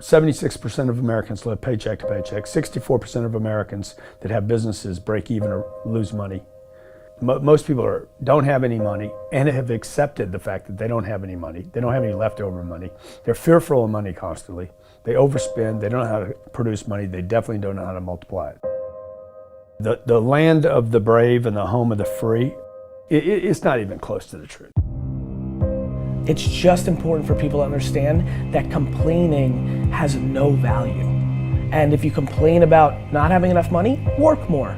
76% of Americans live paycheck to paycheck. 64% of Americans that have businesses break even or lose money. Most people don't have any money and have accepted the fact that they don't have any money. They don't have any leftover money. They're fearful of money constantly. They overspend. They don't know how to produce money. They definitely don't know how to multiply it. The land of the brave and the home of the free, it's not even close to the truth. It's just important for people to understand that complaining has no value. And if you complain about not having enough money, work more.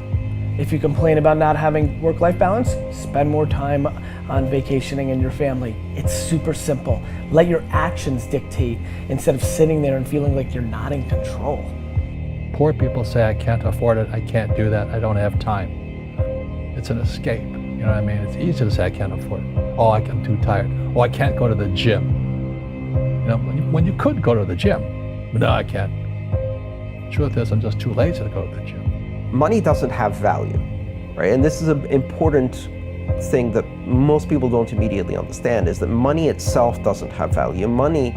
If you complain about not having work-life balance, spend more time on vacationing and your family. It's super simple. Let your actions dictate instead of sitting there and feeling like you're not in control. Poor people say, I can't afford it, I can't do that, I don't have time. It's an escape, you know what I mean? It's easy to say I can't afford it. Oh, I'm too tired. Oh, I can't go to the gym. You know, when you could go to the gym, but no, I can't. Truth is, I'm just too lazy to go to the gym. Money doesn't have value, right? And this is an important thing that most people don't immediately understand, is that money itself doesn't have value. Money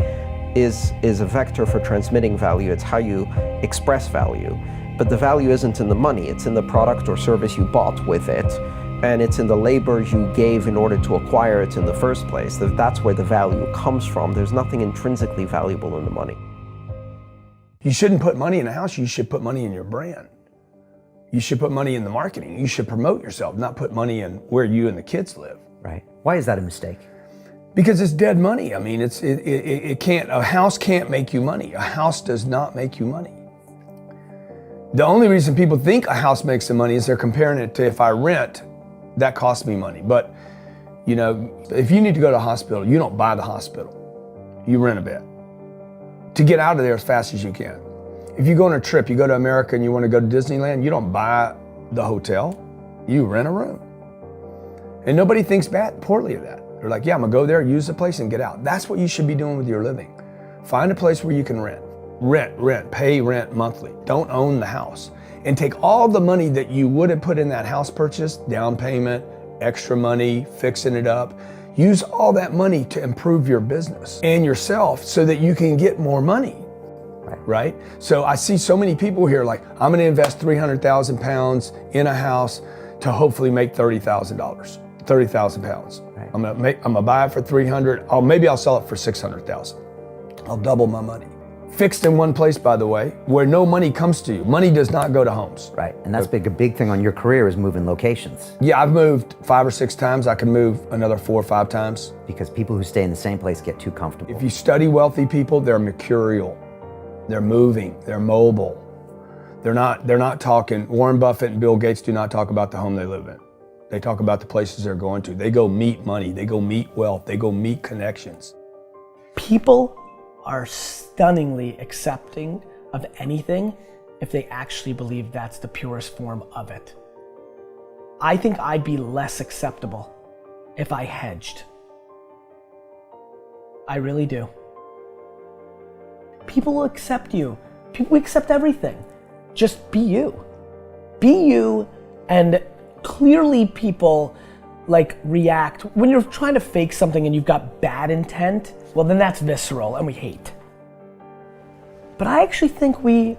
is a vector for transmitting value. It's how you express value. But the value isn't in the money, it's in the product or service you bought with it, and it's in the labor you gave in order to acquire it in the first place. That's where the value comes from. There's nothing intrinsically valuable in the money. You shouldn't put money in a house, you should put money in your brand. You should put money in the marketing. You should promote yourself, not put money in where you and the kids live. Right. Why is that a mistake? Because it's dead money. I mean, it can't, a house can't make you money. A house does not make you money. The only reason people think a house makes them money is they're comparing it to, if I rent, that costs me money. But, you know, if you need to go to a hospital, you don't buy the hospital. You rent a bed to get out of there as fast as you can. If you go on a trip, you go to America and you want to go to Disneyland, you don't buy the hotel, you rent a room. And nobody thinks poorly of that. They're like, yeah, I'm gonna go there, use the place and get out. That's what you should be doing with your living. Find a place where you can rent. Pay rent monthly. Don't own the house. And take all the money that you would have put in that house purchase, down payment, extra money, fixing it up, use all that money to improve your business and yourself so that you can get more money. Right? So I see so many people here like, I'm gonna invest 300,000 pounds in a house to hopefully make $30,000, 30,000 pounds. Right. I'm gonna buy it for 300, maybe I'll sell it for 600,000. I'll double my money. Fixed in one place, by the way, where no money comes to you. Money does not go to homes. Right, and that's a big thing on your career is moving locations. Yeah, I've moved 5 or 6 times. I can move another 4 or 5 times. Because people who stay in the same place get too comfortable. If you study wealthy people, they're mercurial. They're moving, they're mobile. They're not talking, Warren Buffett and Bill Gates do not talk about the home they live in. They talk about the places they're going to. They go meet money, they go meet wealth, they go meet connections. People are stunningly accepting of anything if they actually believe that's the purest form of it. I think I'd be less acceptable if I hedged. I really do. People will accept you. People accept everything. Just be you. Be you, and clearly people like react. When you're trying to fake something and you've got bad intent, well then that's visceral and we hate. But I actually think we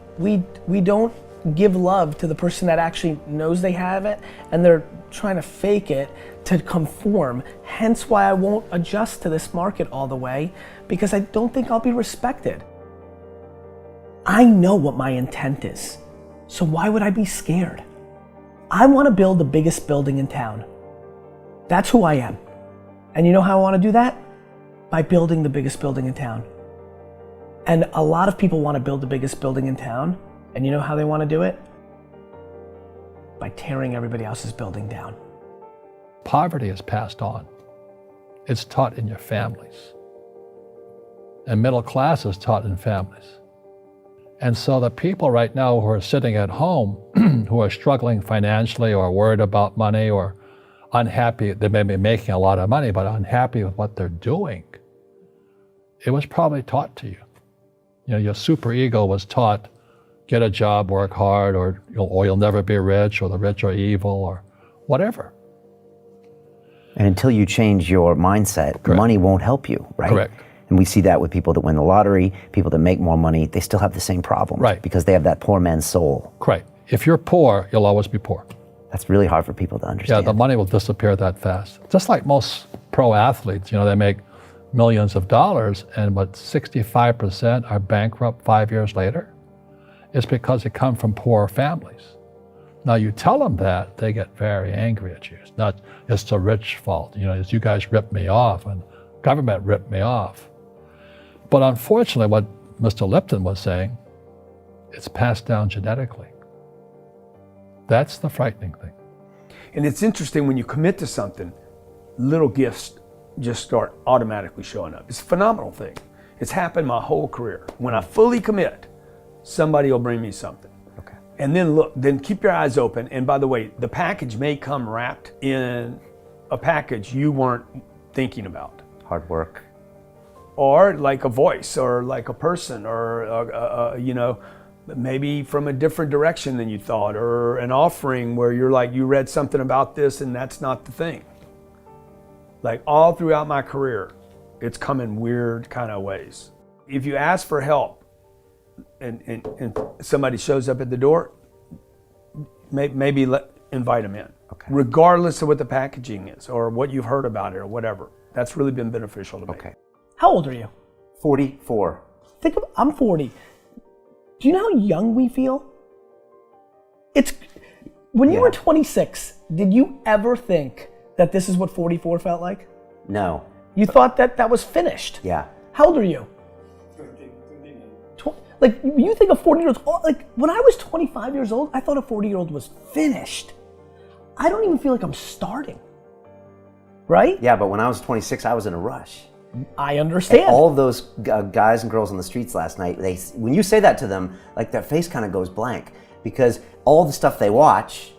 don't give love to the person that actually knows they have it and they're trying to fake it to conform. Hence why I won't adjust to this market all the way, because I don't think I'll be respected. I know what my intent is, so why would I be scared? I want to build the biggest building in town. That's who I am. And you know how I want to do that? By building the biggest building in town. And a lot of people want to build the biggest building in town, and you know how they want to do it? By tearing everybody else's building down. Poverty is passed on. It's taught in your families. And middle class is taught in families. And so the people right now who are sitting at home, who are struggling financially or worried about money or unhappy, they may be making a lot of money, but unhappy with what they're doing, it was probably taught to you. You know, your super ego was taught, get a job, work hard, or you'll never be rich, or the rich are evil, or whatever. And until you change your mindset, Correct. Money won't help you, right? Correct. And we see that with people that win the lottery, people that make more money, they still have the same problem. Right. Because they have that poor man's soul. Right. If you're poor, you'll always be poor. That's really hard for people to Yeah, understand. the money will disappear that fast. Just like most pro athletes, they make millions of dollars, and 65% are bankrupt 5 years later. It's because they come from poor families. Now you tell them that, they get very angry at you. It's the rich fault. It's you guys ripped me off and government ripped me off. But unfortunately, what Mr. Lipton was saying, it's passed down genetically. That's the frightening thing. And it's interesting when you commit to something, little gifts just start automatically showing up. It's a phenomenal thing. It's happened my whole career. When I fully commit, somebody will bring me something. Okay. And then keep your eyes open. And by the way, the package may come wrapped in a package you weren't thinking about. Hard work. Or like a voice, or like a person, or maybe from a different direction than you thought, or an offering where you're like, you read something about this and that's not the thing. Like all throughout my career, it's come in weird kind of ways. If you ask for help and somebody shows up at the door, maybe invite them in. Okay. Regardless of what the packaging is or what you've heard about it or whatever. That's really been beneficial to me. Okay. How old are you? 44. I'm 40. Do you know how young we feel? When you were 26, did you ever think that this is what 44 felt like? No. You thought that was finished? Yeah. How old are you? 13. Like, you think a 40-year-old, like, when I was 25 years old, I thought a 40-year-old was finished. I don't even feel like I'm starting. Right? Yeah, but when I was 26, I was in a rush. I understand. And all of those guys and girls on the streets last night, when you say that to them, like their face kind of goes blank, because all the stuff they watch,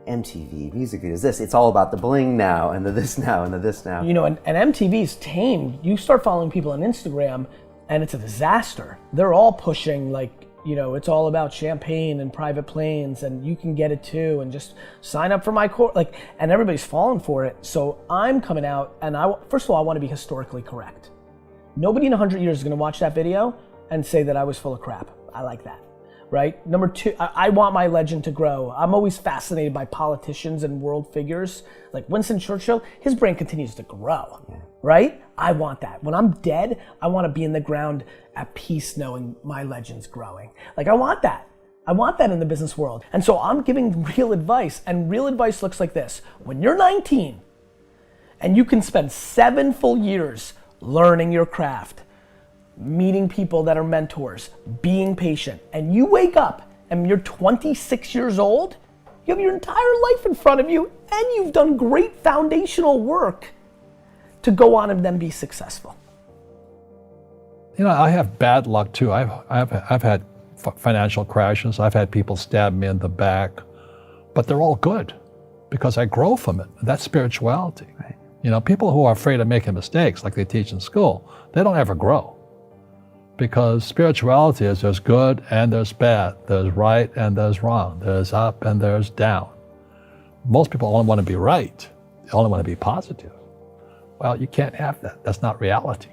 MTV, music videos, it's all about the bling now and the this now and the this now. And MTV's tamed. You start following people on Instagram and it's a disaster. They're all pushing it's all about champagne and private planes and you can get it too and just sign up for my course. And everybody's falling for it. So I'm coming out and first of all, I want to be historically correct. Nobody in 100 years is going to watch that video and say that I was full of crap. I like that. Right? Number two, I want my legend to grow. I'm always fascinated by politicians and world figures. Like Winston Churchill, his brain continues to grow. Yeah. Right? I want that. When I'm dead, I want to be in the ground at peace knowing my legend's growing. I want that. I want that in the business world. And so I'm giving real advice, and real advice looks like this. When you're 19 and you can spend 7 full years learning your craft, meeting people that are mentors, being patient, and you wake up and you're 26 years old, you have your entire life in front of you and you've done great foundational work to go on and then be successful. I have bad luck too. I've had financial crashes. I've had people stab me in the back, but they're all good because I grow from it. That's spirituality. Right. People who are afraid of making mistakes, like they teach in school, they don't ever grow. Because spirituality is there's good and there's bad, there's right and there's wrong, there's up and there's down. Most people only want to be right. They only want to be positive. Well, you can't have that. That's not reality.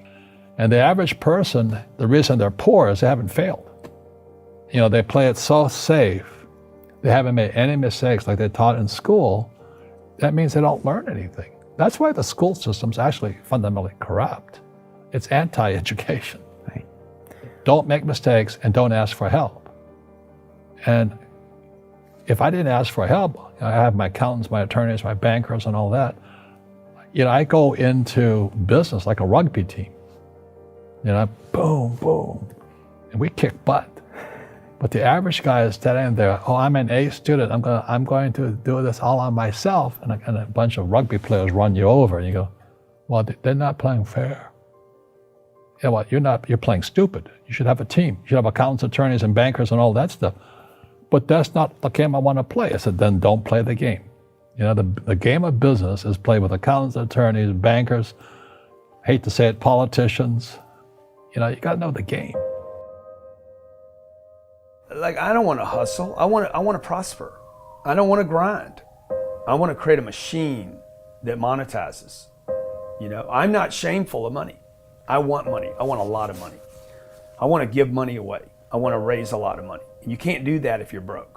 And the average person, the reason they're poor is they haven't failed. They play it so safe. They haven't made any mistakes like they're taught in school. That means they don't learn anything. That's why the school system's actually fundamentally corrupt. It's anti-education. Right? Don't make mistakes and don't ask for help. And if I didn't ask for help, I have my accountants, my attorneys, my bankers, and all that. I go into business like a rugby team. Boom, boom, and we kick butt. But the average guy is standing there, I'm an A student, I'm going to do this all on myself, and a bunch of rugby players run you over, and you go, well, they're not playing fair. You're playing stupid. You should have a team. You should have accountants, attorneys, and bankers, and all that stuff. But that's not the game I want to play. I said, then don't play the game. The game of business is played with accountants, attorneys, bankers, hate to say it, politicians. You got to know the game. I don't want to hustle. I want to prosper. I don't want to grind. I want to create a machine that monetizes. I'm not shameful of money. I want money. I want a lot of money. I want to give money away. I want to raise a lot of money. You can't do that if you're broke.